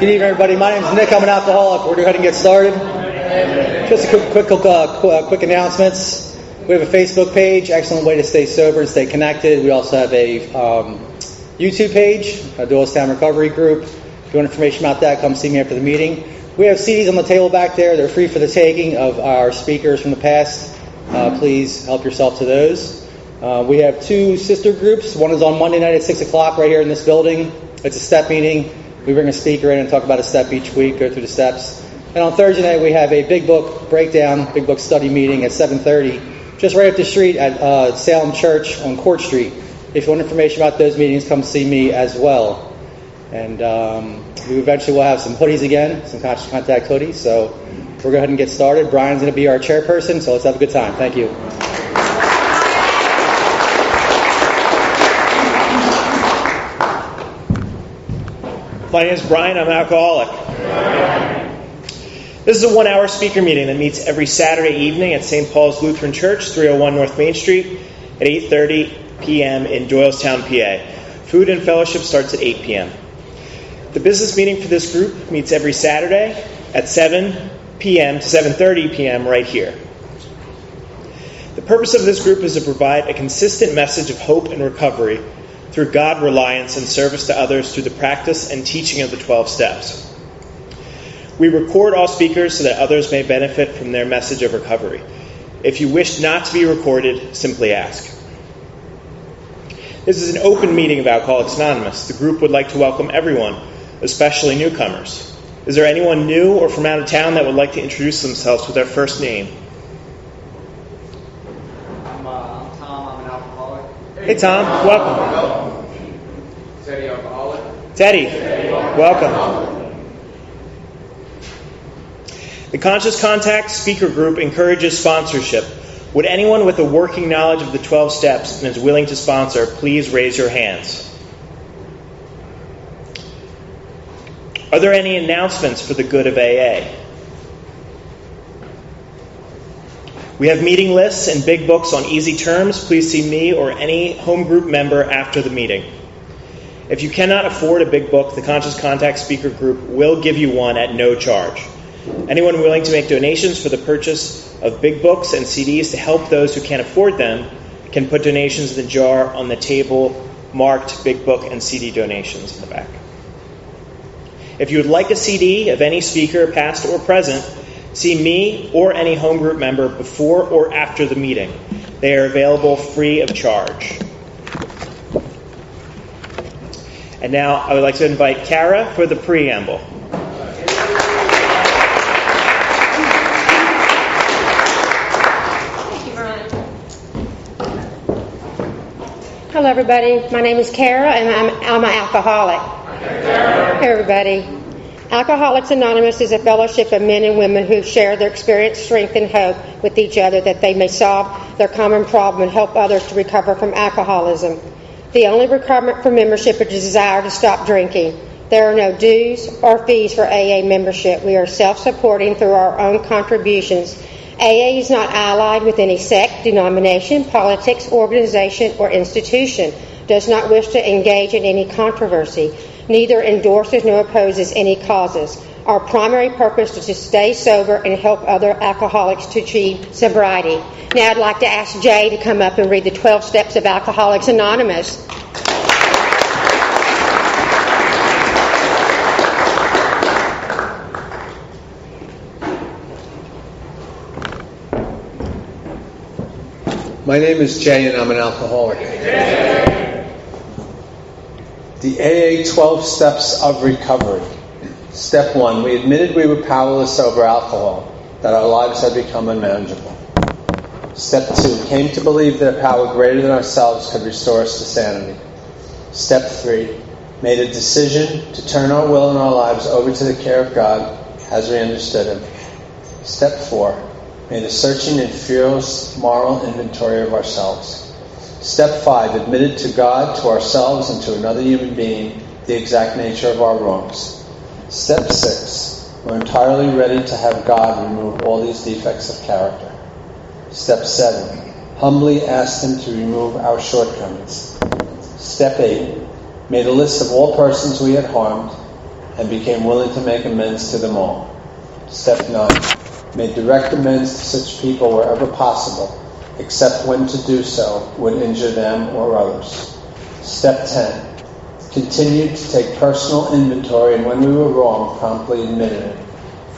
Good evening, everybody. My name is Nick. I'm an alcoholic. We're going to go ahead and get started. Just a quick announcements. We have a Facebook page, excellent way to stay sober and stay connected. We also have a YouTube page, a Doylestown recovery group. If you want information about that, come see me after the meeting. We have CDs on the table back there. They're free for the taking of our speakers from the past. Please help yourself to those. We have two sister groups. One is on Monday night at 6 o'clock right here in this building. It's a step meeting. We bring a speaker in and talk about a step each week, go through the steps. And on Thursday night, we have a big book breakdown, big book study meeting at 7:30, just right up the street at Salem Church on Court Street. If you want information about those meetings, come see me as well. And we eventually will have some hoodies again, some Conscious Contact hoodies. So we'll go ahead and get started. Brian's going to be our chairperson, so let's have a good time. Thank you. My name is Brian. I'm an alcoholic. This is a 1-hour speaker meeting that meets every Saturday evening at St. Paul's Lutheran Church, 301 North Main Street at 8:30 p.m. in Doylestown, PA. Food and fellowship starts at 8 p.m. The business meeting for this group meets every Saturday at 7 p.m. to 7:30 p.m. right here. The purpose of this group is to provide a consistent message of hope and recovery through God reliance and service to others through the practice and teaching of the 12 steps. We record all speakers so that others may benefit from their message of recovery. If you wish not to be recorded, simply ask. This is an open meeting of Alcoholics Anonymous. The group would like to welcome everyone, especially newcomers. Is there anyone new or from out of town that would like to introduce themselves with their first name? I'm Tom. I'm an alcoholic. Hey, Tom. Welcome. Teddy, alcoholic. Teddy. Welcome. The Conscious Contact Speaker Group encourages sponsorship. Would anyone with a working knowledge of the 12 steps and is willing to sponsor, please raise your hands. Are there any announcements for the good of AA? We have meeting lists and big books on easy terms. Please see me or any home group member after the meeting. If you cannot afford a big book, the Conscious Contact Speaker Group will give you one at no charge. Anyone willing to make donations for the purchase of big books and CDs to help those who can't afford them can put donations in the jar on the table marked big book and CD donations in the back. If you would like a CD of any speaker, past or present, see me or any home group member before or after the meeting. They are available free of charge. And now I would like to invite Kara for the preamble. Hello, everybody. My name is Kara, and I'm an alcoholic. Hey, everybody. Alcoholics Anonymous is a fellowship of men and women who share their experience, strength, and hope with each other that they may solve their common problem and help others to recover from alcoholism. The only requirement for membership is a desire to stop drinking. There are no dues or fees for AA membership. We are self-supporting through our own contributions. AA is not allied with any sect, denomination, politics, organization, or institution, does not wish to engage in any controversy, neither endorses nor opposes any causes. Our primary purpose is to stay sober and help other alcoholics to achieve sobriety. Now I'd like to ask Jay to come up and read the 12 steps of Alcoholics Anonymous. My name is Jay and I'm an alcoholic. The AA 12 Steps of Recovery. Step 1. We admitted we were powerless over alcohol, that our lives had become unmanageable. Step 2. Came to believe that a power greater than ourselves could restore us to sanity. Step 3. Made a decision to turn our will and our lives over to the care of God as we understood Him. Step 4. Made a searching and fearless moral inventory of ourselves. Step 5. Admitted to God, to ourselves, and to another human being the exact nature of our wrongs. Step 6. We're entirely ready to have God remove all these defects of character. Step 7. Humbly asked Him to remove our shortcomings. Step 8. Made a list of all persons we had harmed and became willing to make amends to them all. Step 9. Made direct amends to such people wherever possible, except when to do so would injure them or others. Step 10. Continued to take personal inventory, and when we were wrong, promptly admitted it.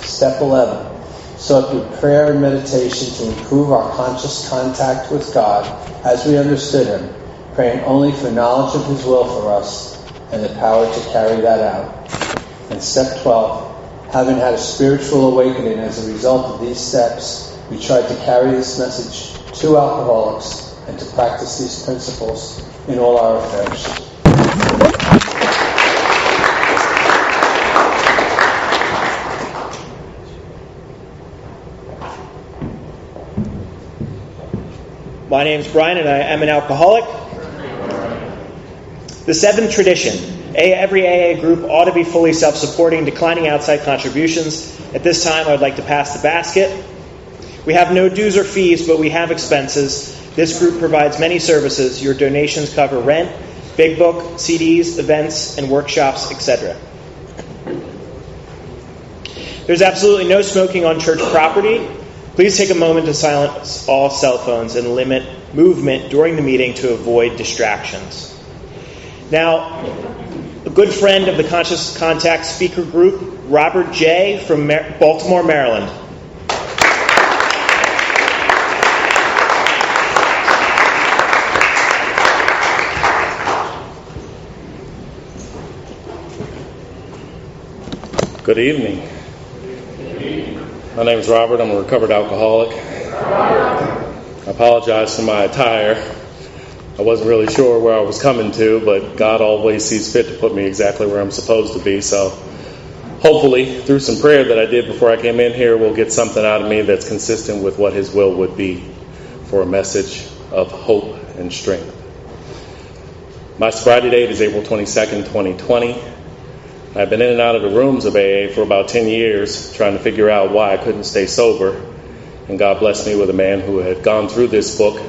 Step 11. Sought through prayer and meditation to improve our conscious contact with God as we understood Him, praying only for knowledge of His will for us and the power to carry that out. And step 12. Having had a spiritual awakening as a result of these steps, we tried to carry this message to alcoholics and to practice these principles in all our affairs. My name's Brian, and I am an alcoholic. The seventh tradition. Every AA group ought to be fully self-supporting, declining outside contributions. At this time, I would like to pass the basket. We have no dues or fees, but we have expenses. This group provides many services. Your donations cover rent, big book, CDs, events, and workshops, etc. There's absolutely no smoking on church property. Please take a moment to silence all cell phones and limit movement during the meeting to avoid distractions. Now, a good friend of the Conscious Contact speaker group, Robert J. from Baltimore, Maryland. Good evening. My name is Robert. I'm a recovered alcoholic. I apologize for my attire. I wasn't really sure where I was coming to, but God always sees fit to put me exactly where I'm supposed to be. So hopefully, through some prayer that I did before I came in here, we'll get something out of me that's consistent with what His will would be for a message of hope and strength. My sobriety date is April 22nd, 2020. I've been in and out of the rooms of AA for about 10 years, trying to figure out why I couldn't stay sober. And God blessed me with a man who had gone through this book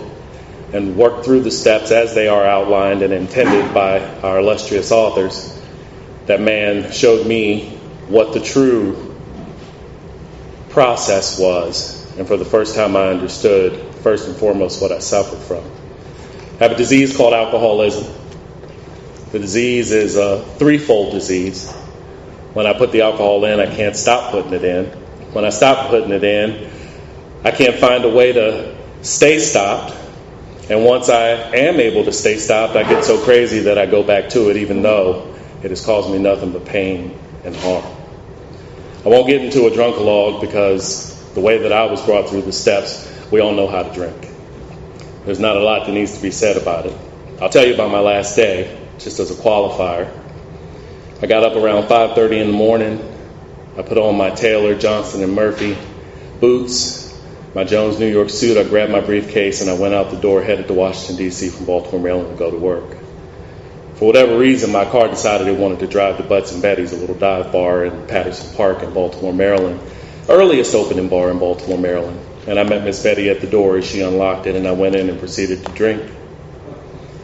and worked through the steps as they are outlined and intended by our illustrious authors. That man showed me what the true process was. And for the first time I understood, first and foremost, what I suffered from. I have a disease called alcoholism. The disease is a threefold disease. When I put the alcohol in, I can't stop putting it in. When I stop putting it in, I can't find a way to stay stopped. And once I am able to stay stopped, I get so crazy that I go back to it, even though it has caused me nothing but pain and harm. I won't get into a drunkalogue because the way that I was brought through the steps, we all know how to drink. There's not a lot that needs to be said about it. I'll tell you about my last day, just as a qualifier. I got up around 5:30 in the morning. I put on my Taylor, Johnson & Murphy boots, my Jones New York suit. I grabbed my briefcase and I went out the door, headed to Washington, D.C. from Baltimore, Maryland to go to work. For whatever reason, my car decided it wanted to drive to Butts and Betty's, a little dive bar in Patterson Park in Baltimore, Maryland. Earliest opening bar in Baltimore, Maryland. And I met Miss Betty at the door as she unlocked it, and I went in and proceeded to drink.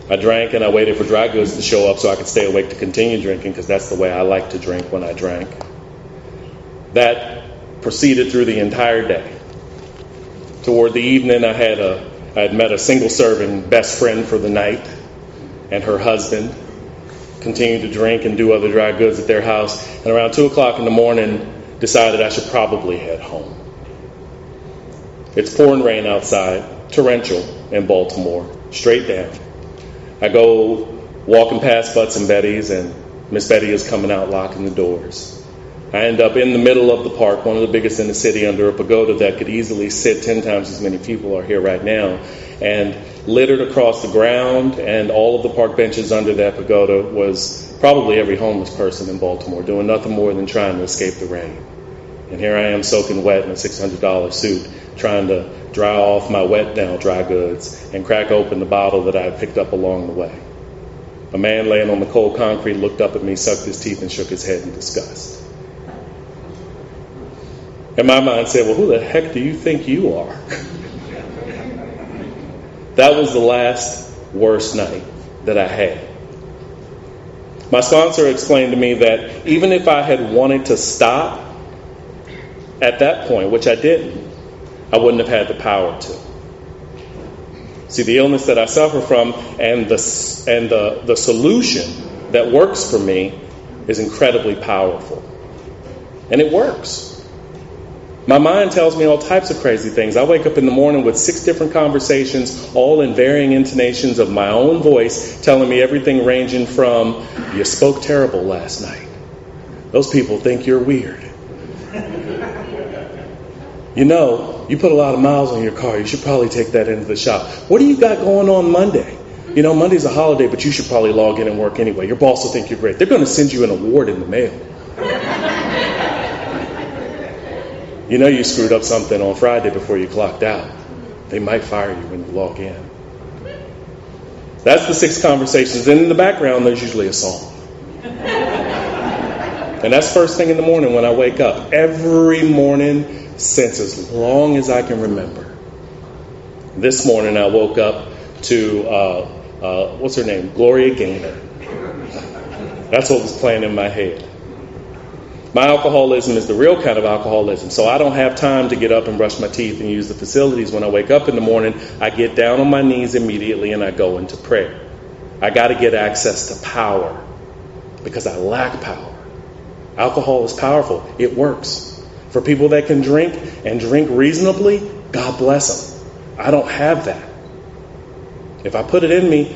I drank and I waited for dry goods to show up so I could stay awake to continue drinking, because that's the way I like to drink when I drank. That proceeded through the entire day. Toward the evening, I had met a single-serving best friend for the night and her husband. Continued to drink and do other dry goods at their house. And around 2 o'clock in the morning, decided I should probably head home. It's pouring rain outside, torrential in Baltimore, straight down. I go walking past Butts and Betty's, and Miss Betty is coming out locking the doors. I end up in the middle of the park, one of the biggest in the city, under a pagoda that could easily sit 10 times as many people are here right now. And littered across the ground and all of the park benches under that pagoda was probably every homeless person in Baltimore, doing nothing more than trying to escape the rain. And here I am soaking wet in a $600 suit, trying to dry off my wet now dry goods and crack open the bottle that I had picked up along the way. A man laying on the cold concrete looked up at me, sucked his teeth, and shook his head in disgust. And my mind said, well, who the heck do you think you are? That was the last worst night that I had. My sponsor explained to me that even if I had wanted to stop at that point, which I didn't, I wouldn't have had the power to. See, the illness that I suffer from and the solution that works for me is incredibly powerful. And it works. My mind tells me all types of crazy things. I wake up in the morning with 6 different conversations, all in varying intonations of my own voice, telling me everything ranging from, you spoke terrible last night. Those people think you're weird. You know, you put a lot of miles on your car. You should probably take that into the shop. What do you got going on Monday? You know, Monday's a holiday, but you should probably log in and work anyway. Your boss will think you're great. They're going to send you an award in the mail. You know you screwed up something on Friday before you clocked out. They might fire you when you log in. That's the 6 conversations. And in the background, there's usually a song. And that's first thing in the morning when I wake up. Every morning since as long as I can remember. This morning I woke up to, what's her name? Gloria Gaynor. That's what was playing in my head. My alcoholism is the real kind of alcoholism, so I don't have time to get up and brush my teeth and use the facilities. When I wake up in the morning, I get down on my knees immediately and I go into prayer. I got to get access to power because I lack power. Alcohol is powerful. It works. For people that can drink and drink reasonably, God bless them. I don't have that. If I put it in me,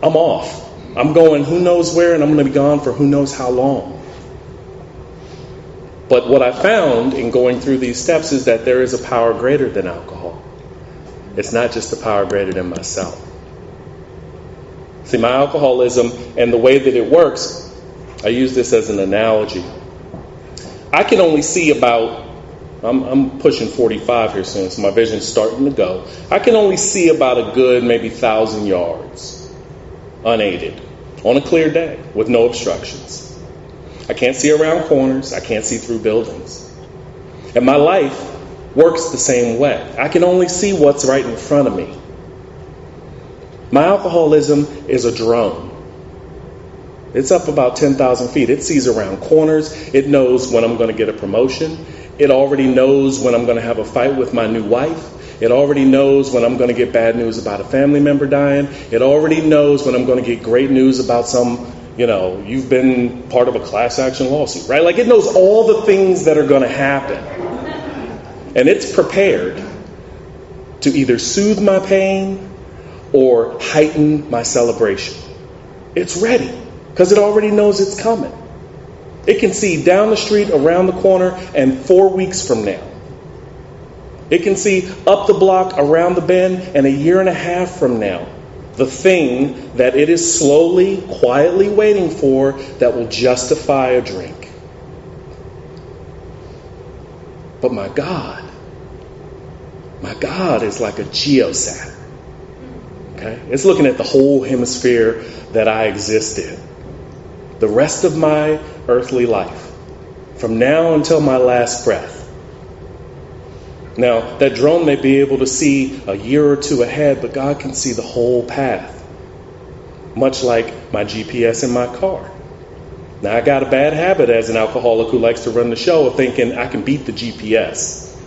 I'm off. I'm going who knows where, and I'm going to be gone for who knows how long. But what I found in going through these steps is that there is a power greater than alcohol. It's not just a power greater than myself. See, my alcoholism and the way that it works, I use this as an analogy. I can only see about, I'm pushing 45 here soon, so my vision's starting to go. I can only see about a good maybe 1,000 yards, unaided, on a clear day, with no obstructions. I can't see around corners. I can't see through buildings. And my life works the same way. I can only see what's right in front of me. My alcoholism is a drone. It's up about 10,000 feet. It sees around corners. It knows when I'm going to get a promotion. It already knows when I'm going to have a fight with my new wife. It already knows when I'm going to get bad news about a family member dying. It already knows when I'm going to get great news about some, you've been part of a class action lawsuit, right? Like it knows all the things that are going to happen. And it's prepared to either soothe my pain or heighten my celebration. It's ready because it already knows it's coming. It can see down the street, around the corner, and 4 weeks from now. It can see up the block, around the bend, and a year and a half from now. The thing that it is slowly, quietly waiting for that will justify a drink. But my God is like a geosat. Okay? It's looking at the whole hemisphere that I exist in. The rest of my earthly life. From now until my last breath. Now, that drone may be able to see a year or two ahead, but God can see the whole path. Much like my GPS in my car. Now, I got a bad habit as an alcoholic who likes to run the show of thinking I can beat the GPS.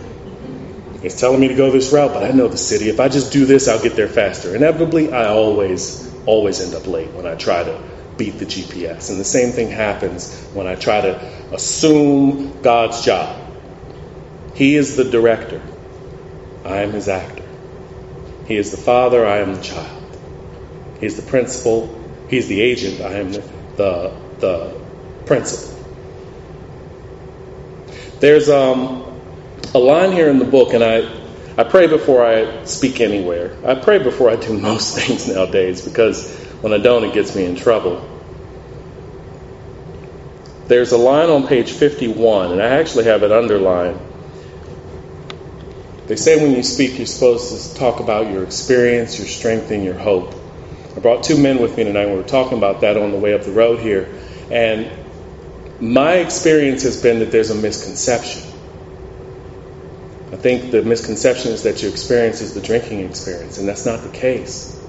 It's telling me to go this route, but I know the city. If I just do this, I'll get there faster. Inevitably, I always end up late when I try to beat the GPS. And the same thing happens when I try to assume God's job. He is the director. I am his actor. He is the father. I am the child. He is the principal. He is the agent. I am the principal. There's a line here in the book, and I pray before I speak anywhere. I pray before I do most things nowadays, because when I don't, it gets me in trouble. There's a line on page 51, and I actually have it underlined. They say when you speak, you're supposed to talk about your experience, your strength, and your hope. I brought 2 men with me tonight, and we were talking about that on the way up the road here. And my experience has been that there's a misconception. I think the misconception is that your experience is the drinking experience, and that's not the case.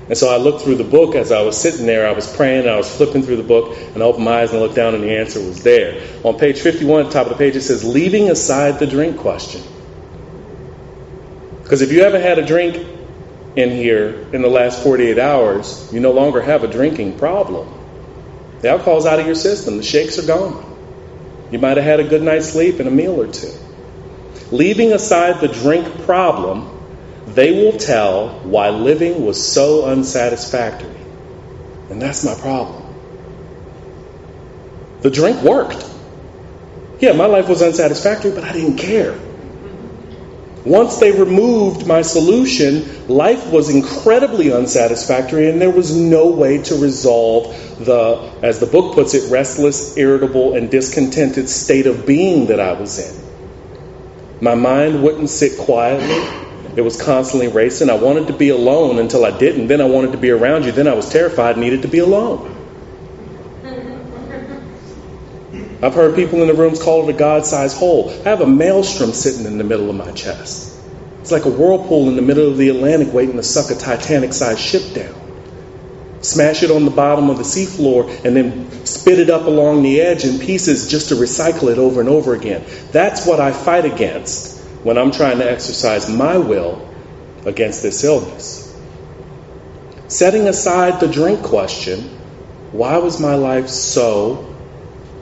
And so I looked through the book as I was sitting there. I was praying, and I was flipping through the book, and I opened my eyes and looked down, and the answer was there. On page 51, at the top of the page, it says, leaving aside the drink question. Because if you haven't had a drink in here in the last 48 hours, you no longer have a drinking problem. The alcohol's out of your system. The shakes are gone. You might have had a good night's sleep and a meal or two. Leaving aside the drink problem, they will tell why living was so unsatisfactory. And that's my problem. The drink worked. Yeah, my life was unsatisfactory, but I didn't care. Once they removed my solution, life was incredibly unsatisfactory, and there was no way to resolve the, as the book puts it, restless, irritable, and discontented state of being that I was in. My mind wouldn't sit quietly. It was constantly racing. I wanted to be alone until I didn't. Then I wanted to be around you. Then I was terrified and needed to be alone. I've heard people in the rooms call it a God-sized hole. I have a maelstrom sitting in the middle of my chest. It's like a whirlpool in the middle of the Atlantic waiting to suck a Titanic-sized ship down. Smash it on the bottom of the seafloor and then spit it up along the edge in pieces just to recycle it over and over again. That's what I fight against when I'm trying to exercise my will against this illness. Setting aside the drink question, why was my life so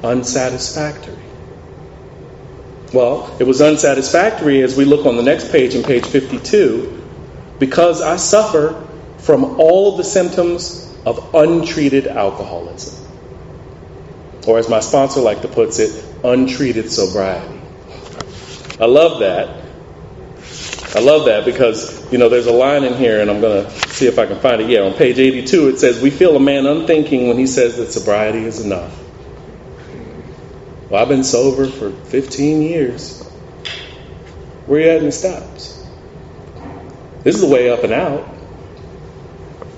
unsatisfactory? Well, it was unsatisfactory as we look on the next page, in page 52, because I suffer from all of the symptoms of untreated alcoholism. Or as my sponsor like to put it, untreated sobriety. I love that because, there's a line in here, and I'm going to see if I can find it. Yeah, on page 82, it says, we feel a man unthinking when he says that sobriety is enough. Well, I've been sober for 15 years. Where are you at in the steps? This is the way up and out.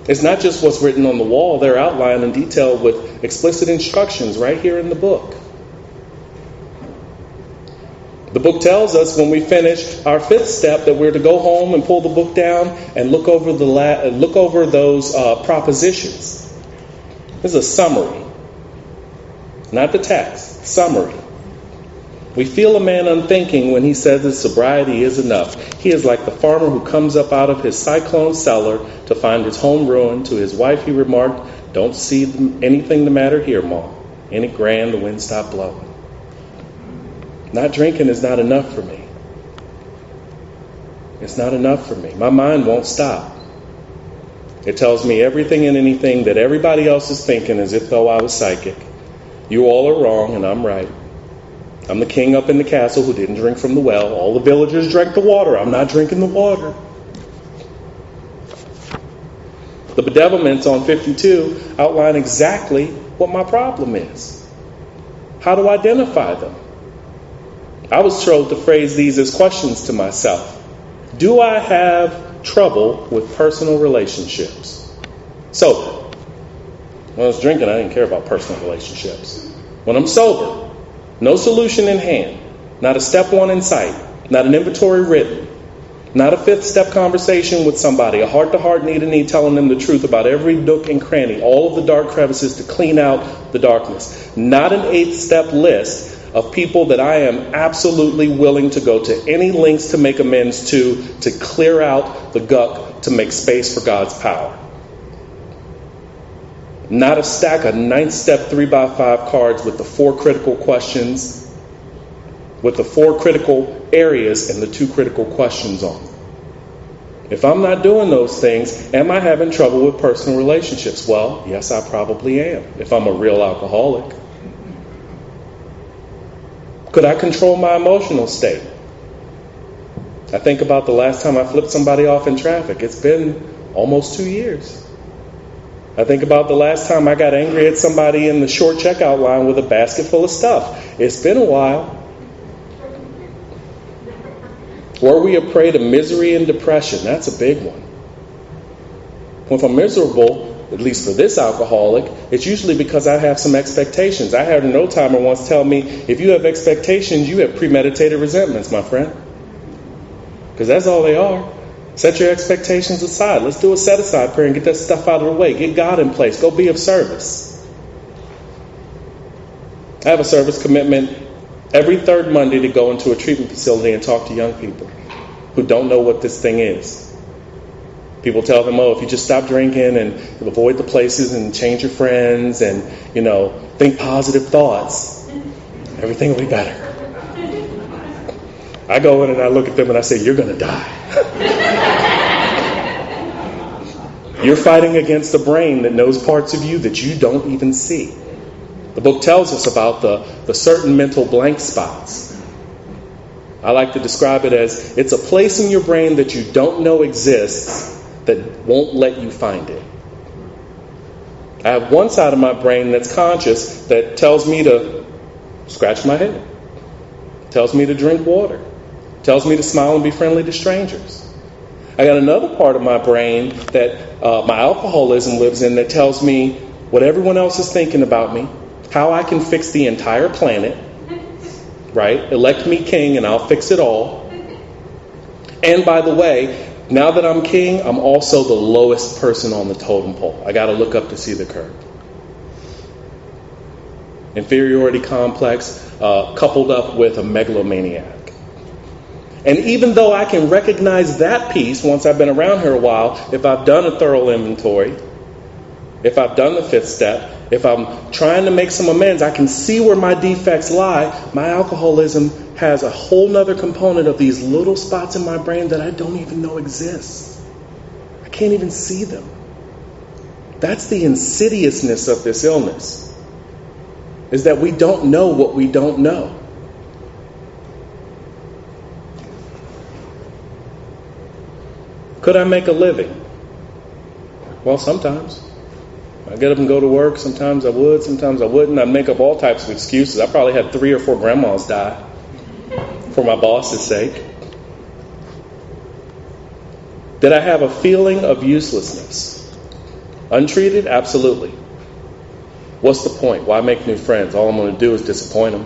It's not just what's written on the wall. They're outlined in detail with explicit instructions right here in the book. The book tells us when we finish our fifth step that we're to go home and pull the book down and look over those propositions. This is a summary, not the text. Summary. We feel a man unthinking when he says that sobriety is enough. He is like the farmer who comes up out of his cyclone cellar to find his home ruined. To his wife he remarked, "Don't see anything the matter here, Ma. Ain't it grand the wind stopped blowing?" Not drinking is not enough for me. It's not enough for me. My mind won't stop. It tells me everything and anything that everybody else is thinking as if though I was psychic. You all are wrong and I'm right. I'm the king up in the castle who didn't drink from the well. All the villagers drank the water. I'm not drinking the water. The bedevilments on 52 outline exactly what my problem is. How to identify them. I was told to phrase these as questions to myself. Do I have trouble with personal relationships? Sober. When I was drinking, I didn't care about personal relationships. When I'm sober, no solution in hand, not a step one in sight, not an inventory written, not a fifth step conversation with somebody, a heart-to-heart, knee-to-knee, telling them the truth about every nook and cranny, all of the dark crevices to clean out the darkness, not an eighth step list of people that I am absolutely willing to go to any lengths to make amends to clear out the guck, to make space for God's power. Not a stack of 9th step 3x5 cards with the 4 critical questions, with the 4 critical areas and the 2 critical questions on them. If I'm not doing those things, am I having trouble with personal relationships? Well, yes, I probably am, if I'm a real alcoholic. Could I control my emotional state? I think about the last time I flipped somebody off in traffic. It's been almost 2 years. I think about the last time I got angry at somebody in the short checkout line with a basket full of stuff. It's been a while. Were we a prey to misery and depression? That's a big one. If I'm miserable, at least for this alcoholic, it's usually because I have some expectations. I had an old-timer once tell me, if you have expectations, you have premeditated resentments, my friend. Because that's all they are. Set your expectations aside. Let's do a set-aside prayer and get that stuff out of the way. Get God in place. Go be of service. I have a service commitment every third Monday to go into a treatment facility and talk to young people who don't know what this thing is. People tell them, if you just stop drinking and avoid the places and change your friends and, think positive thoughts, everything will be better. I go in and I look at them and I say, you're going to die. You're fighting against a brain that knows parts of you that you don't even see. The book tells us about the certain mental blank spots. I like to describe it as it's a place in your brain that you don't know exists that won't let you find it. I have one side of my brain that's conscious that tells me to scratch my head, tells me to drink water, tells me to smile and be friendly to strangers. I got another part of my brain that my alcoholism lives in that tells me what everyone else is thinking about me, how I can fix the entire planet, right? Elect me king and I'll fix it all. And by the way, now that I'm king, I'm also the lowest person on the totem pole. I got to look up to see the curve. Inferiority complex coupled up with a megalomaniac. And even though I can recognize that piece once I've been around here a while, if I've done a thorough inventory, if I've done the fifth step, if I'm trying to make some amends, I can see where my defects lie. My alcoholism has a whole nother component of these little spots in my brain that I don't even know exist. I can't even see them. That's the insidiousness of this illness, is that we don't know what we don't know. Could I make a living? Well, sometimes. I get up and go to work. Sometimes I would, sometimes I wouldn't. I'd make up all types of excuses. I probably had 3 or 4 grandmas die for my boss's sake. Did I have a feeling of uselessness? Untreated? Absolutely. What's the point? Why make new friends? All I'm going to do is disappoint them.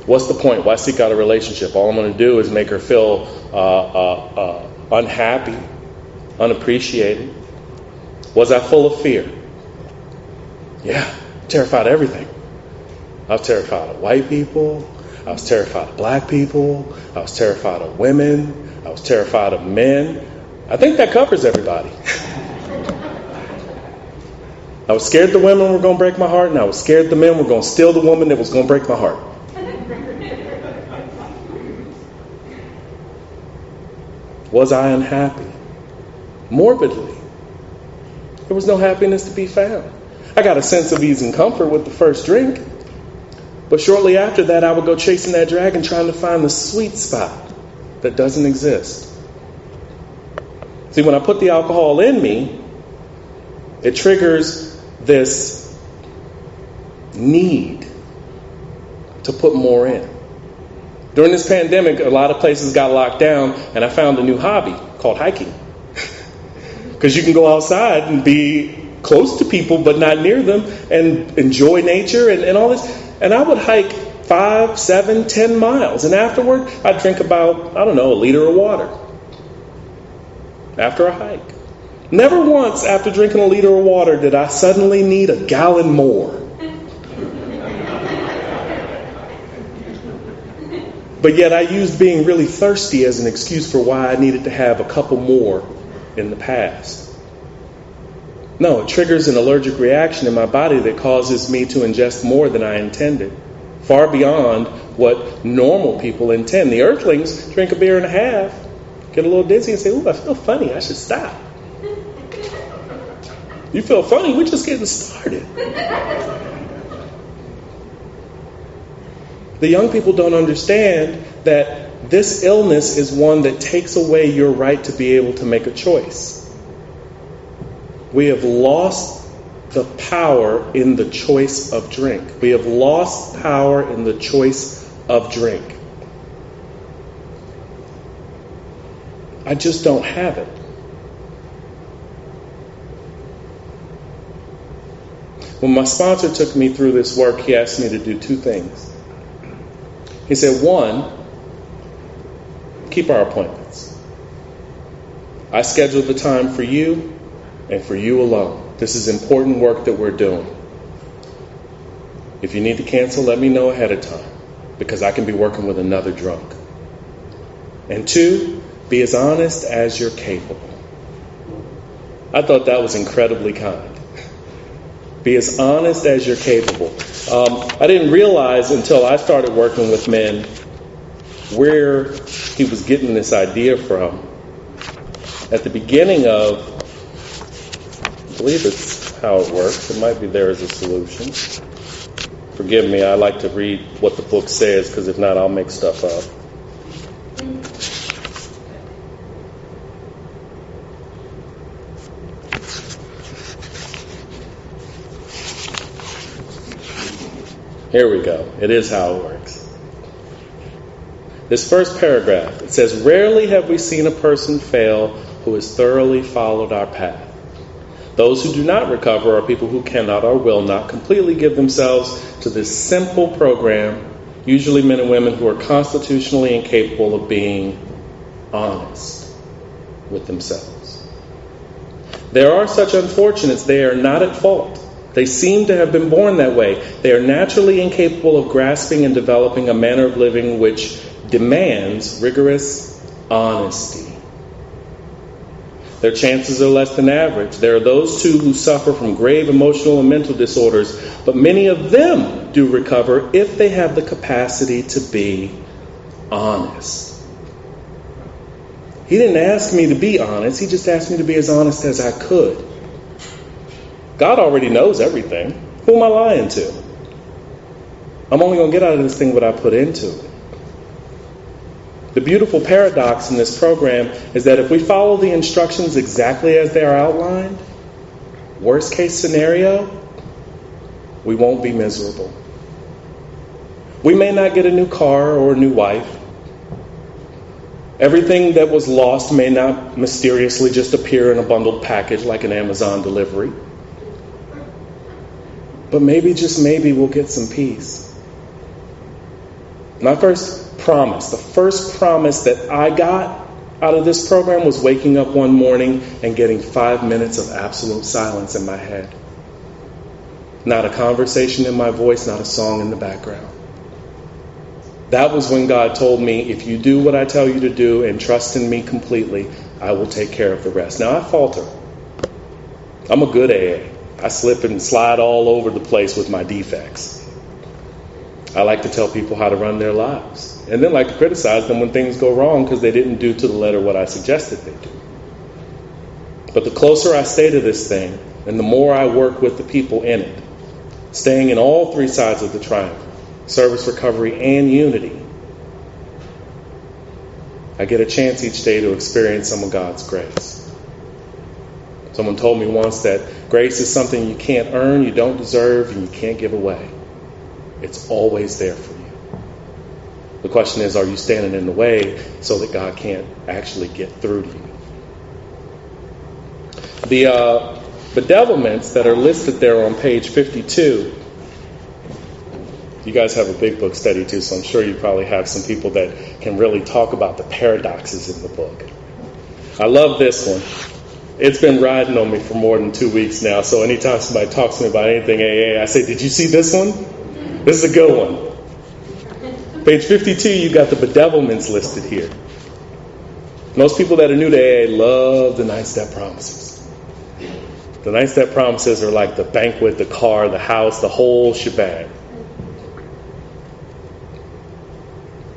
What's the point? Why seek out a relationship? All I'm going to do is make her feel unhappy, unappreciated. Was I full of fear? Yeah, terrified of everything. I was terrified of white people. I was terrified of black people. I was terrified of women. I was terrified of men. I think that covers everybody. I was scared the women were going to break my heart, and I was scared the men were going to steal the woman that was going to break my heart. Was I unhappy? Morbidly. There was no happiness to be found. I got a sense of ease and comfort with the first drink. But shortly after that, I would go chasing that dragon, trying to find the sweet spot that doesn't exist. See, when I put the alcohol in me, it triggers this need to put more in. During this pandemic, a lot of places got locked down, and I found a new hobby called hiking. Because you can go outside and be close to people but not near them and enjoy nature and all this. And I would hike 5, 7, 10 miles. And afterward, I'd drink about, a liter of water after a hike. Never once after drinking a liter of water did I suddenly need a gallon more. But yet I used being really thirsty as an excuse for why I needed to have a couple more in the past. No, it triggers an allergic reaction in my body that causes me to ingest more than I intended, far beyond what normal people intend. The earthlings drink a beer and a half, get a little dizzy and say, ooh, I feel funny, I should stop. You feel funny? We're just getting started. The young people don't understand that this illness is one that takes away your right to be able to make a choice. We have lost the power in the choice of drink. We have lost power in the choice of drink. I just don't have it. When my sponsor took me through this work, he asked me to do 2 things. He said, 1, keep our appointments. I scheduled the time for you and for you alone. This is important work that we're doing. If you need to cancel, let me know ahead of time, because I can be working with another drunk. And 2, be as honest as you're capable. I thought that was incredibly kind. Be as honest as you're capable. I didn't realize until I started working with men where he was getting this idea from. At the beginning of, I believe it's how it works. It might be there as a solution. Forgive me, I like to read what the book says, because if not, I'll make stuff up. Here we go. It is how it works. This first paragraph, it says, rarely have we seen a person fail who has thoroughly followed our path. Those who do not recover are people who cannot or will not completely give themselves to this simple program, usually men and women who are constitutionally incapable of being honest with themselves. There are such unfortunates. They are not at fault. They seem to have been born that way. They are naturally incapable of grasping and developing a manner of living which demands rigorous honesty. Their chances are less than average. There are those, too, who suffer from grave emotional and mental disorders, but many of them do recover if they have the capacity to be honest. He didn't ask me to be honest. He just asked me to be as honest as I could. God already knows everything. Who am I lying to? I'm only going to get out of this thing what I put into it. The beautiful paradox in this program is that if we follow the instructions exactly as they are outlined, worst case scenario, we won't be miserable. We may not get a new car or a new wife. Everything that was lost may not mysteriously just appear in a bundled package like an Amazon delivery. But maybe, just maybe, we'll get some peace. My first promise, the first promise that I got out of this program was waking up one morning and getting 5 minutes of absolute silence in my head. Not a conversation in my voice, not a song in the background. That was when God told me, if you do what I tell you to do and trust in me completely, I will take care of the rest. Now, I falter. I'm a good AA. I slip and slide all over the place with my defects. I like to tell people how to run their lives, and then like to criticize them when things go wrong because they didn't do to the letter what I suggested they do. But the closer I stay to this thing, and the more I work with the people in it, staying in all 3 sides of the triangle, service, recovery, and unity, I get a chance each day to experience some of God's grace. Someone told me once that grace is something you can't earn, you don't deserve, and you can't give away. It's always there for you. The question is, are you standing in the way so that God can't actually get through to you? The bedevilments that are listed there on page 52, you guys have a big book study too, so I'm sure you probably have some people that can really talk about the paradoxes in the book. I love this one. It's been riding on me for more than 2 weeks now, so anytime somebody talks to me about anything AA, I say, did you see this one? This is a good one. Page 52, you got the bedevilments listed here. Most people that are new to AA love the 9 step promises. The 9 step promises are like the banquet, the car, the house, the whole shebang.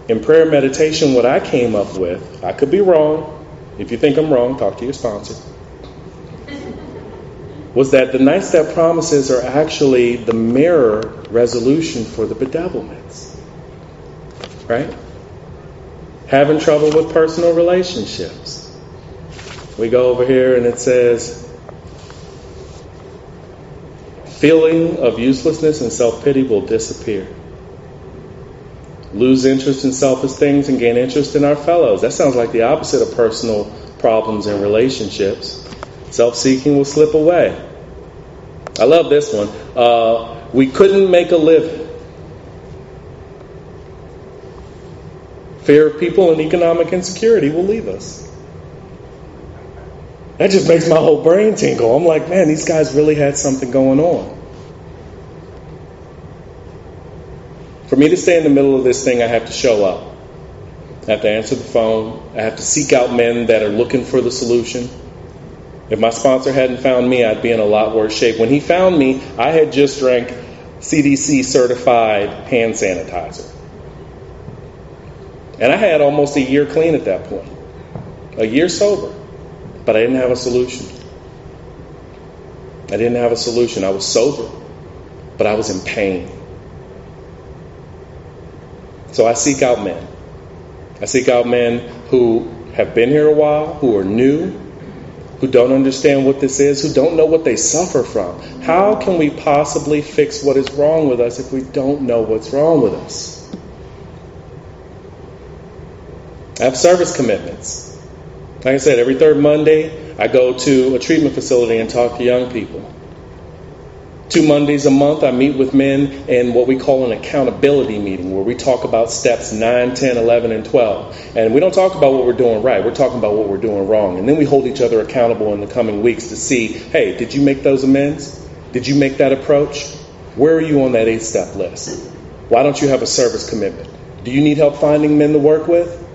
In prayer meditation, what I came up with, I could be wrong. If you think I'm wrong, talk to your sponsor. Was that the 9 step promises are actually the mirror resolution for the bedevilments. Right? Having trouble with personal relationships. We go over here and it says, feeling of uselessness and self-pity will disappear. Lose interest in selfish things and gain interest in our fellows. That sounds like the opposite of personal problems and relationships. Self-seeking will slip away. I love this one. We couldn't make a living. Fear of people and economic insecurity will leave us. That just makes my whole brain tingle. I'm like, man, these guys really had something going on. For me to stay in the middle of this thing, I have to show up. I have to answer the phone. I have to seek out men that are looking for the solution. If my sponsor hadn't found me, I'd be in a lot worse shape. When he found me, I had just drank CDC certified hand sanitizer. And I had almost a year clean at that point. A year sober. But I didn't have a solution. I didn't have a solution. I was sober, but I was in pain. So I seek out men. I seek out men who have been here a while, who are new, who don't understand what this is, who don't know what they suffer from. How can we possibly fix what is wrong with us if we don't know what's wrong with us? I have service commitments. Like I said, every third Monday, I go to a treatment facility and talk to young people. 2 Mondays a month, I meet with men in what we call an accountability meeting, where we talk about steps 9, 10, 11, and 12. And we don't talk about what we're doing right. We're talking about what we're doing wrong. And then we hold each other accountable in the coming weeks to see, hey, did you make those amends? Did you make that approach? Where are you on that 8-step list? Why don't you have a service commitment? Do you need help finding men to work with?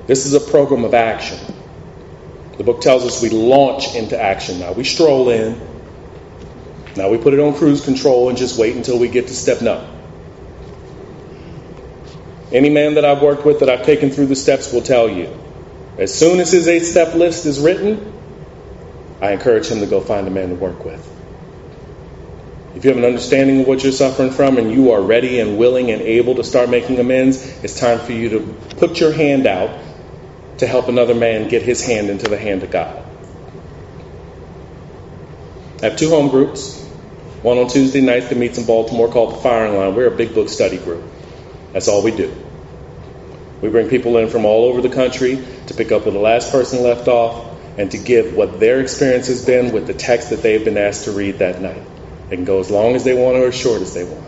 This is a program of action. The book tells us we launch into action now. We stroll in. Now we put it on cruise control and just wait until we get to step no. Any man that I've worked with that I've taken through the steps will tell you, as soon as his 8-step list is written, I encourage him to go find a man to work with. If you have an understanding of what you're suffering from and you are ready and willing and able to start making amends, it's time for you to put your hand out to help another man get his hand into the hand of God. I have 2 home groups. One on Tuesday nights that meets in Baltimore called the Firing Line. We're a big book study group. That's all we do. We bring people in from all over the country to pick up where the last person left off and to give what their experience has been with the text that they've been asked to read that night. They can go as long as they want or as short as they want.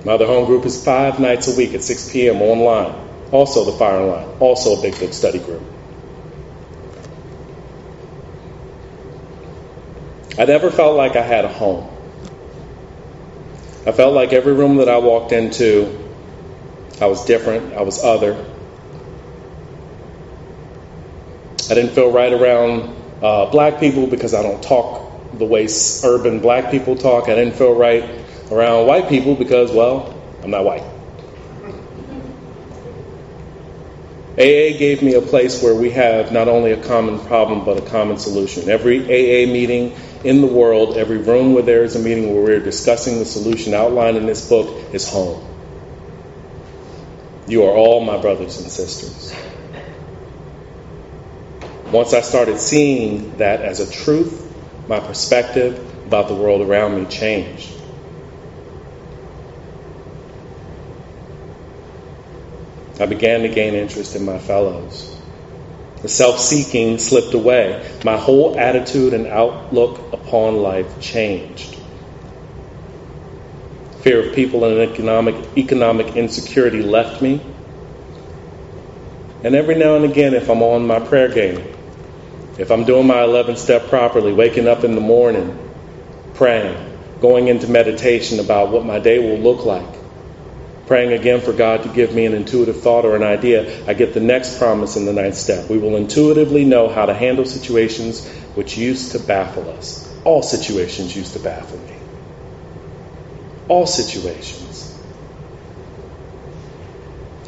My other home group is 5 nights a week at 6 p.m. online. Also the Firing Line. Also a big book study group. I never felt like I had a home. I felt like every room that I walked into, I was different, I was other. I didn't feel right around black people because I don't talk the way urban black people talk. I didn't feel right around white people because, well, I'm not white. AA gave me a place where we have not only a common problem, but a common solution. Every AA meeting in the world, every room where there is a meeting where we're discussing the solution outlined in this book is home. You are all my brothers and sisters. Once I started seeing that as a truth, my perspective about the world around me changed. I began to gain interest in my fellows. The self-seeking slipped away. My whole attitude and outlook upon life changed. Fear of people and economic insecurity left me. And every now and again, if I'm on my prayer game, if I'm doing my 11th step properly, waking up in the morning, praying, going into meditation about what my day will look like, praying again for God to give me an intuitive thought or an idea, I get the next promise in the 9th step. We will intuitively know how to handle situations which used to baffle us. All situations used to baffle me. All situations.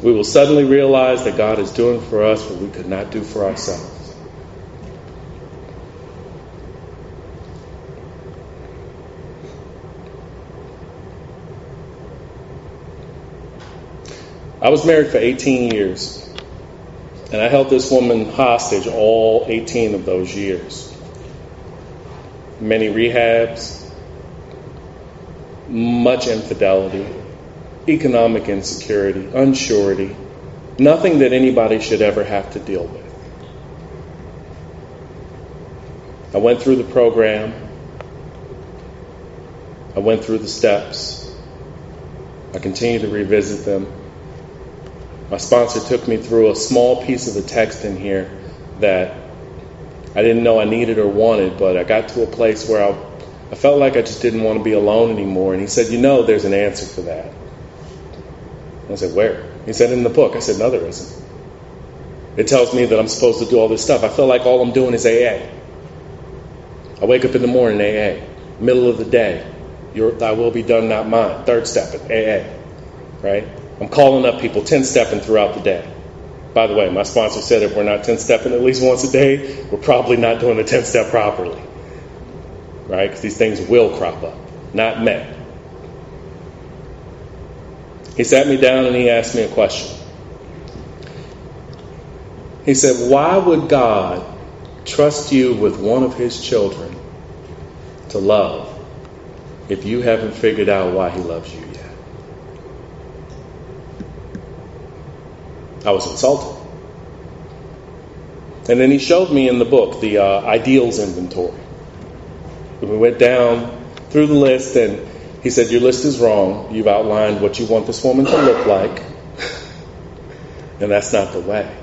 We will suddenly realize that God is doing for us what we could not do for ourselves. I was married for 18 years, and I held this woman hostage all 18 of those years. Many rehabs, much infidelity, economic insecurity, unsurety, nothing that anybody should ever have to deal with. I went through the program. I went through the steps. I continue to revisit them. My sponsor took me through a small piece of the text in here that I didn't know I needed or wanted, but I got to a place where I felt like I just didn't want to be alone anymore. And he said, there's an answer for that. I said, where? He said, in the book. I said, no, there isn't. It tells me that I'm supposed to do all this stuff. I feel like all I'm doing is AA. I wake up in the morning, AA. Middle of the day, thy will be done, not mine. Third step, AA. Right? I'm calling up people, 10-stepping throughout the day. By the way, my sponsor said if we're not 10-stepping at least once a day, we're probably not doing the 10-step properly. Right? Because these things will crop up, not may. He sat me down and he asked me a question. He said, why would God trust you with one of his children to love if you haven't figured out why he loves you yet? I was insulted. And then he showed me in the book the ideals inventory. We went down through the list and he said, your list is wrong. You've outlined what you want this woman to look like. And that's not the way.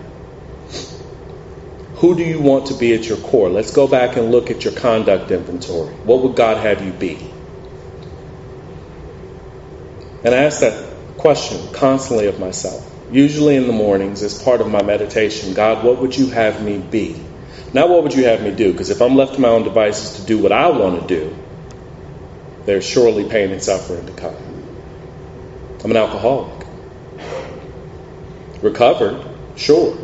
Who do you want to be at your core? Let's go back and look at your conduct inventory. What would God have you be? And I ask that question constantly of myself. Usually in the mornings as part of my meditation. God, what would you have me be? Not what would you have me do? Because if I'm left to my own devices to do what I want to do, there's surely pain and suffering to come. I'm an alcoholic. Recovered, sure.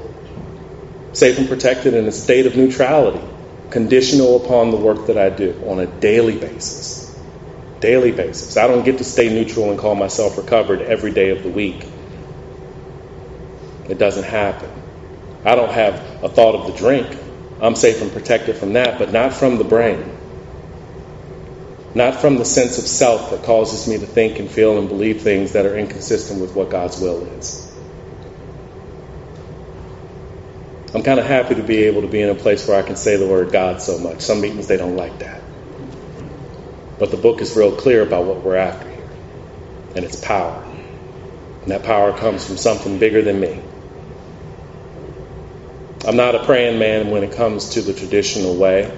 Safe and protected in a state of neutrality, conditional upon the work that I do on a daily basis. Daily basis. I don't get to stay neutral and call myself recovered every day of the week. It doesn't happen. I don't have a thought of the drink. I'm safe and protected from that, but not from the brain. Not from the sense of self that causes me to think and feel and believe things that are inconsistent with what God's will is. I'm kind of happy to be able to be in a place where I can say the word God so much. Some meetings, they don't like that. But the book is real clear about what we're after here. And it's power. And that power comes from something bigger than me. I'm not a praying man when it comes to the traditional way.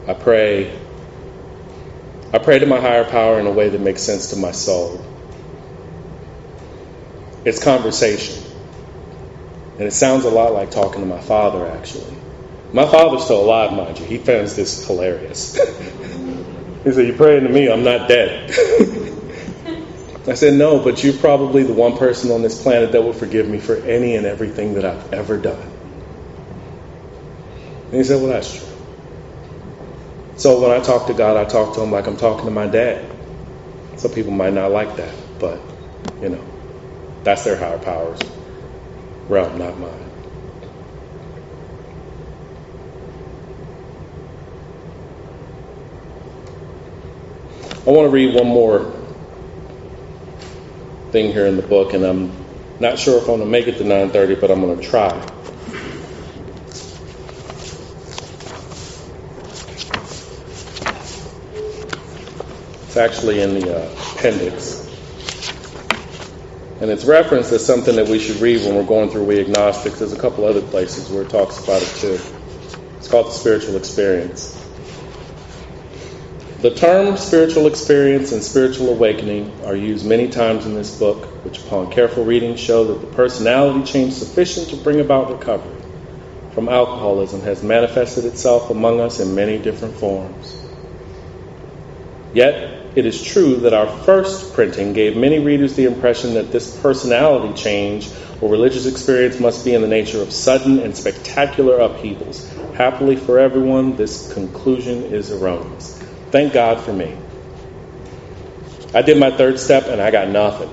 I pray to my higher power in a way that makes sense to my soul. It's conversation. And it sounds a lot like talking to my father, actually. My father's still alive, mind you. He finds this hilarious. He said, you're praying to me, I'm not dead. I said, no, but you're probably the one person on this planet that will forgive me for any and everything that I've ever done. And he said, well, that's true. So when I talk to God, I talk to him like I'm talking to my dad. Some people might not like that, but, that's their higher powers realm, not mine. I want to read one more thing here in the book, and I'm not sure if I'm going to make it to 9:30, but I'm going to try. It's actually in the appendix. And it's referenced as something that we should read when we're going through We Agnostics. There's a couple other places where it talks about it too. It's called the spiritual experience. The term spiritual experience and spiritual awakening are used many times in this book, which upon careful reading show that the personality change sufficient to bring about recovery from alcoholism has manifested itself among us in many different forms. Yet, it is true that our first printing gave many readers the impression that this personality change or religious experience must be in the nature of sudden and spectacular upheavals. Happily for everyone, this conclusion is erroneous. Thank God for me. I did my third step and I got nothing.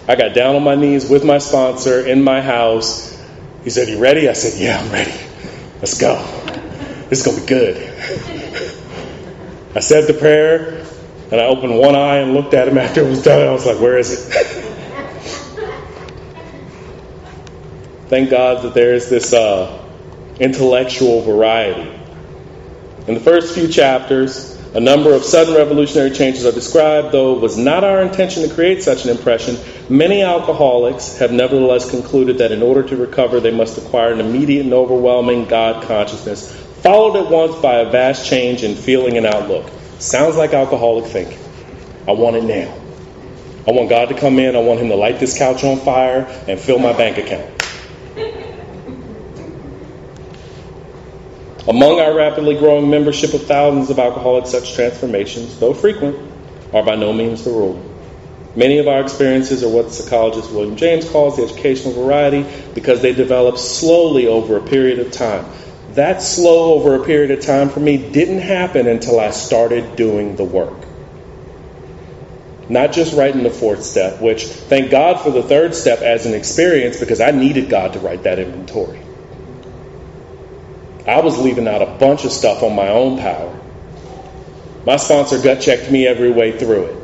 I got down on my knees with my sponsor in my house. He said, you ready? I said, yeah, I'm ready. Let's go. This is going to be good. I said the prayer, and I opened one eye and looked at him after it was done. I was like, where is it? Thank God that there is this intellectual variety. In the first few chapters, A number of sudden revolutionary changes are described, though it was not our intention to create such an impression. Many alcoholics have nevertheless concluded that in order to recover, they must acquire an immediate and overwhelming God consciousness, followed at once by a vast change in feeling and outlook. Sounds like alcoholic thinking. I want it now. I want God to come in. I want him to light this couch on fire and fill my bank account. Among our rapidly growing membership of thousands of alcoholics, such transformations, though frequent, are by no means the rule. Many of our experiences are what psychologist William James calls the educational variety, because they develop slowly over a period of time. That slow over a period of time for me didn't happen until I started doing the work. Not just writing the fourth step, which thank God for the third step as an experience, because I needed God to write that inventory. I was leaving out a bunch of stuff on my own power. My sponsor gut checked me every way through it.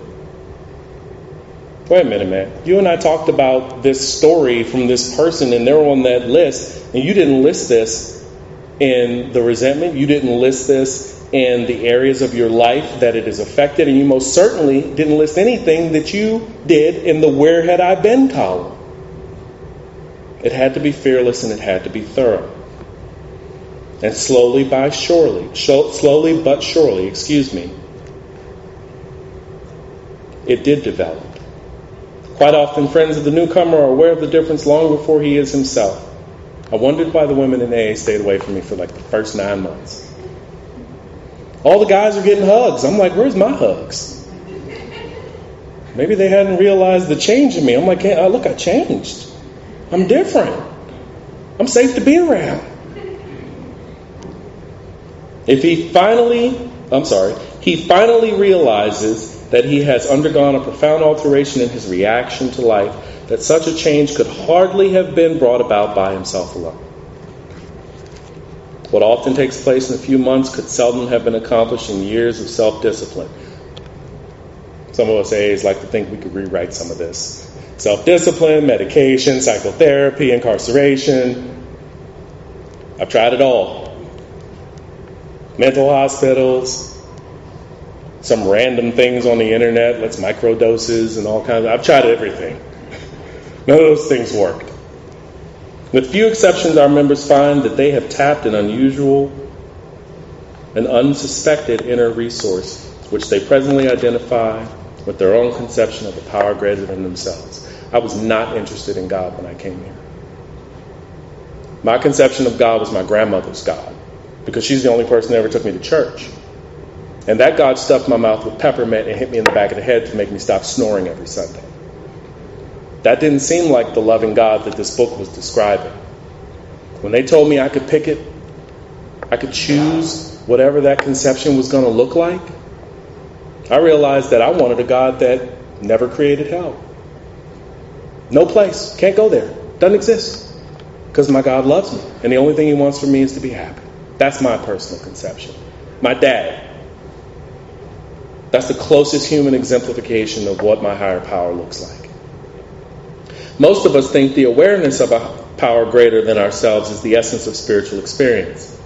Wait a minute, man. You and I talked about this story from this person, and they're on that list, and you didn't list this in the resentment. You didn't list this in the areas of your life that it is affected, and you most certainly didn't list anything that you did in the where had I been column. It had to be fearless, and it had to be thorough. And slowly but surely, it did develop. Quite often, friends of the newcomer are aware of the difference long before he is himself. I wondered why the women in AA stayed away from me for like the first 9 months. All the guys are getting hugs. I'm like, where's my hugs? Maybe they hadn't realized the change in me. I'm like, hey, look, I changed. I'm different. I'm safe to be around. He finally realizes that he has undergone a profound alteration in his reaction to life, that such a change could hardly have been brought about by himself alone. What often takes place in a few months could seldom have been accomplished in years of self-discipline. Some of us AAs like to think we could rewrite some of this. Self-discipline, medication, psychotherapy, incarceration. I've tried it all. Mental hospitals, some random things on the internet, let's microdoses and all kinds of... I've tried everything. None of those things worked. With few exceptions, our members find that they have tapped an unusual and unsuspected inner resource, which they presently identify with their own conception of a power greater than themselves. I was not interested in God when I came here. My conception of God was my grandmother's God, because she's the only person that ever took me to church. And that God stuffed my mouth with peppermint and hit me in the back of the head to make me stop snoring every Sunday. That didn't seem like the loving God that this book was describing. When they told me I could pick it, I could choose whatever that conception was going to look like, I realized that I wanted a God that never created hell. No place. Can't go there. Doesn't exist. Because my God loves me. And the only thing he wants from me is to be happy. That's my personal conception. My dad. That's the closest human exemplification of what my higher power looks like. Most of us think the awareness of a power greater than ourselves is the essence of spiritual experience.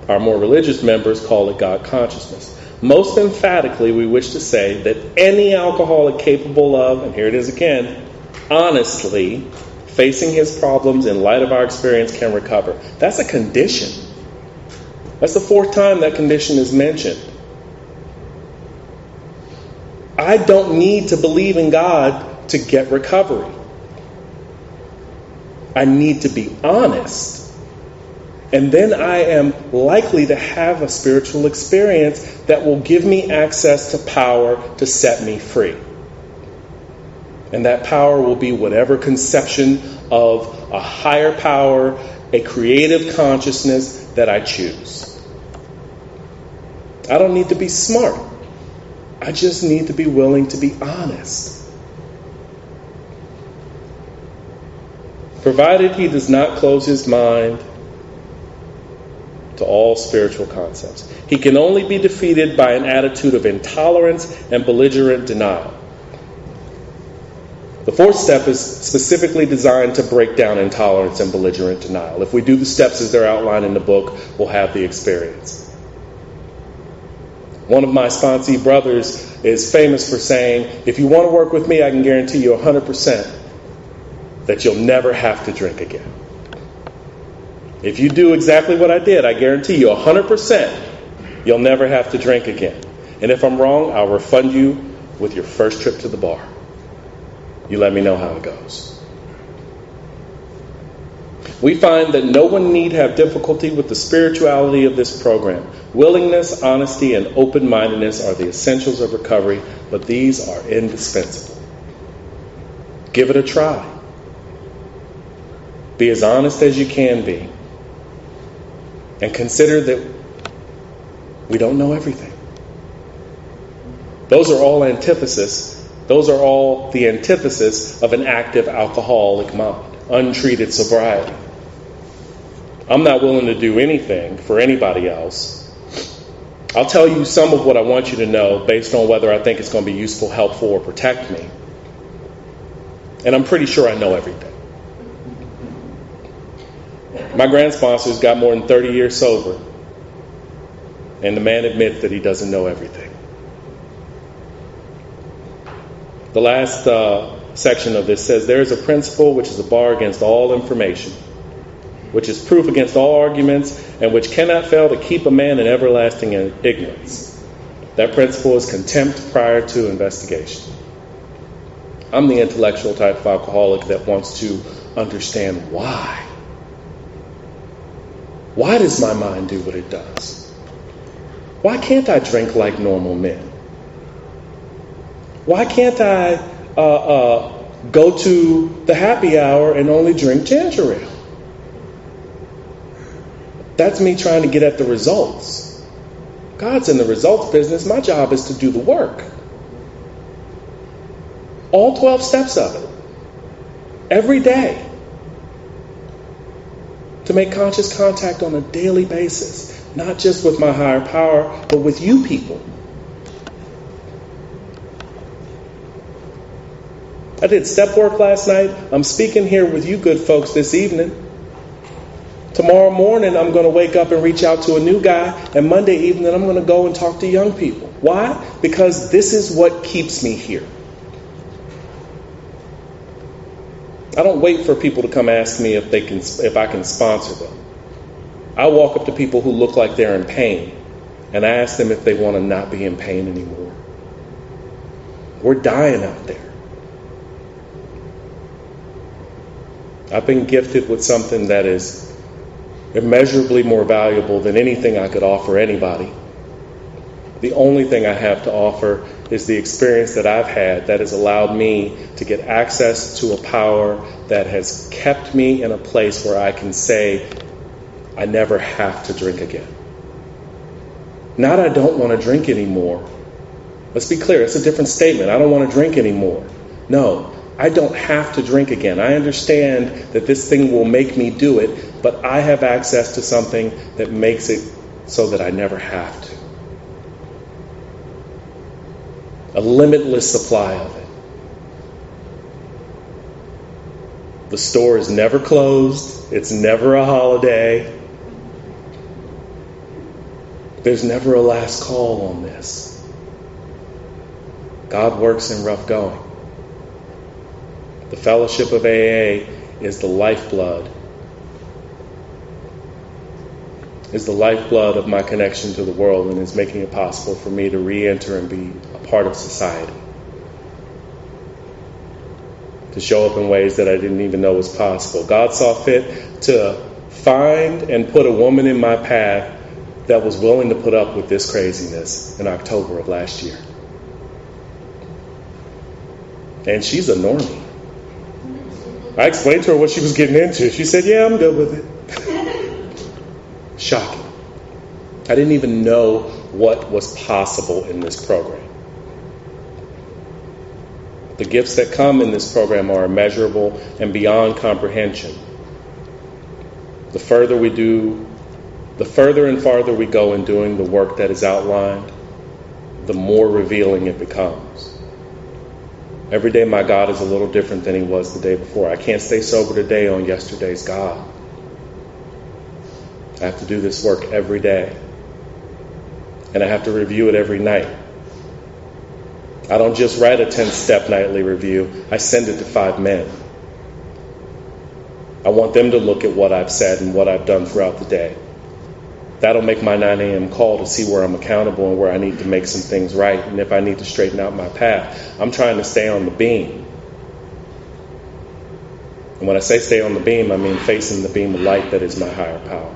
Our more religious members call it God consciousness. Most emphatically, we wish to say that any alcoholic capable of, and here it is again, honestly facing his problems in light of our experience can recover. That's a condition. That's the 4th time that condition is mentioned. I don't need to believe in God to get recovery. I need to be honest. And then I am likely to have a spiritual experience that will give me access to power to set me free. And that power will be whatever conception of a higher power, a creative consciousness that I choose. I don't need to be smart. I just need to be willing to be honest. Provided he does not close his mind to all spiritual concepts. He can only be defeated by an attitude of intolerance and belligerent denial. The 4th step is specifically designed to break down intolerance and belligerent denial. If we do the steps as they're outlined in the book, we'll have the experience. One of my sponsee brothers is famous for saying, if you want to work with me, I can guarantee you 100% that you'll never have to drink again. If you do exactly what I did, I guarantee you 100% you'll never have to drink again. And if I'm wrong, I'll refund you with your first trip to the bar. You let me know how it goes. We find that no one need have difficulty with the spirituality of this program. Willingness, honesty, and open-mindedness are the essentials of recovery, but these are indispensable. Give it a try. Be as honest as you can be. And consider that we don't know everything. Those are all antithesis. Those are all the antithesis of an active alcoholic mind, untreated sobriety. I'm not willing to do anything for anybody else. I'll tell you some of what I want you to know based on whether I think it's going to be useful, helpful, or protect me. And I'm pretty sure I know everything. My grand sponsor's got more than 30 years sober, and the man admits that he doesn't know everything. The last section of this says, there is a principle which is a bar against all information, which is proof against all arguments, and which cannot fail to keep a man in everlasting ignorance. That principle is contempt prior to investigation. I'm the intellectual type of alcoholic that wants to understand why. Why does my mind do what it does? Why can't I drink like normal men? Why can't I go to the happy hour and only drink ginger ale? That's me trying to get at the results. God's in the results business. My job is to do the work. All 12 steps of it. Every day. To make conscious contact on a daily basis. Not just with my higher power, but with you people. I did step work last night. I'm speaking here with you good folks this evening. Tomorrow morning, I'm going to wake up and reach out to a new guy. And Monday evening, I'm going to go and talk to young people. Why? Because this is what keeps me here. I don't wait for people to come ask me if I can sponsor them. I walk up to people who look like they're in pain and I ask them if they want to not be in pain anymore. We're dying out there. I've been gifted with something that is immeasurably more valuable than anything I could offer anybody. The only thing I have to offer is the experience that I've had that has allowed me to get access to a power that has kept me in a place where I can say, I never have to drink again. Not I don't want to drink anymore. Let's be clear, it's a different statement. I don't want to drink anymore. No, I don't have to drink again. I understand that this thing will make me do it, but I have access to something that makes it so that I never have to. A limitless supply of it. The store is never closed. It's never a holiday. There's never a last call on this. God works in rough going. The fellowship of AA is the lifeblood. Is the lifeblood of my connection to the world and is making it possible for me to re-enter and be a part of society. To show up in ways that I didn't even know was possible. God saw fit to find and put a woman in my path that was willing to put up with this craziness in October of last year. And she's a normie. I explained to her what she was getting into. She said, yeah, I'm good with it. Shocking. I didn't even know what was possible in this program. The gifts that come in this program are immeasurable and beyond comprehension. The further and farther we go in doing the work that is outlined, the more revealing it becomes. Every day my God is a little different than he was the day before. I can't stay sober today on yesterday's God. I have to do this work every day. and I have to review it every night. I don't just write a 10-step nightly review. I send it to 5 men. I want them to look at what I've said and what I've done throughout the day. That'll make my 9 a.m. call to see where I'm accountable and where I need to make some things right, and if I need to straighten out my path. I'm trying to stay on the beam. And when I say stay on the beam, I mean facing the beam of light that is my higher power.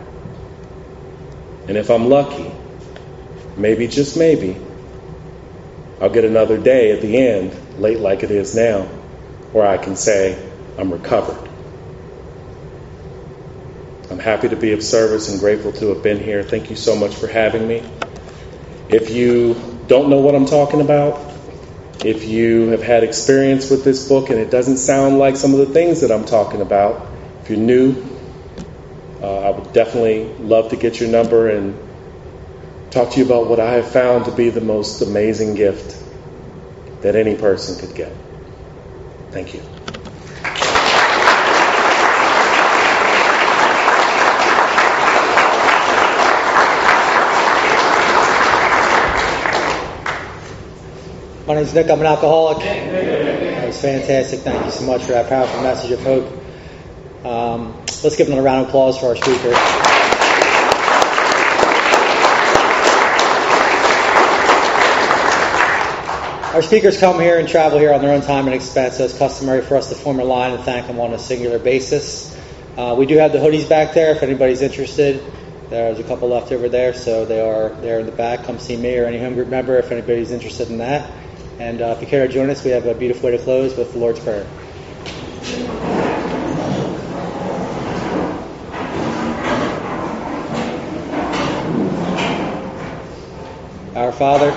And if I'm lucky, maybe, just maybe, I'll get another day at the end, late like it is now, where I can say, I'm recovered. I'm happy to be of service and grateful to have been here. Thank you so much for having me. If you don't know what I'm talking about, if you have had experience with this book and it doesn't sound like some of the things that I'm talking about, if you're new, I would definitely love to get your number and talk to you about what I have found to be the most amazing gift that any person could get. Thank you. My name's Nick. I'm an alcoholic. That was fantastic. Thank you so much for that powerful message of hope. Let's give another round of applause for our speaker. Our speakers come here and travel here on their own time and expense, so it's customary for us to form a line and thank them on a singular basis. We do have the hoodies back there if anybody's interested. There's a couple left over there, so they are there in the back. Come see me or any home group member if anybody's interested in that. And if you care to join us, we have a beautiful way to close with the Lord's Prayer. Our Father,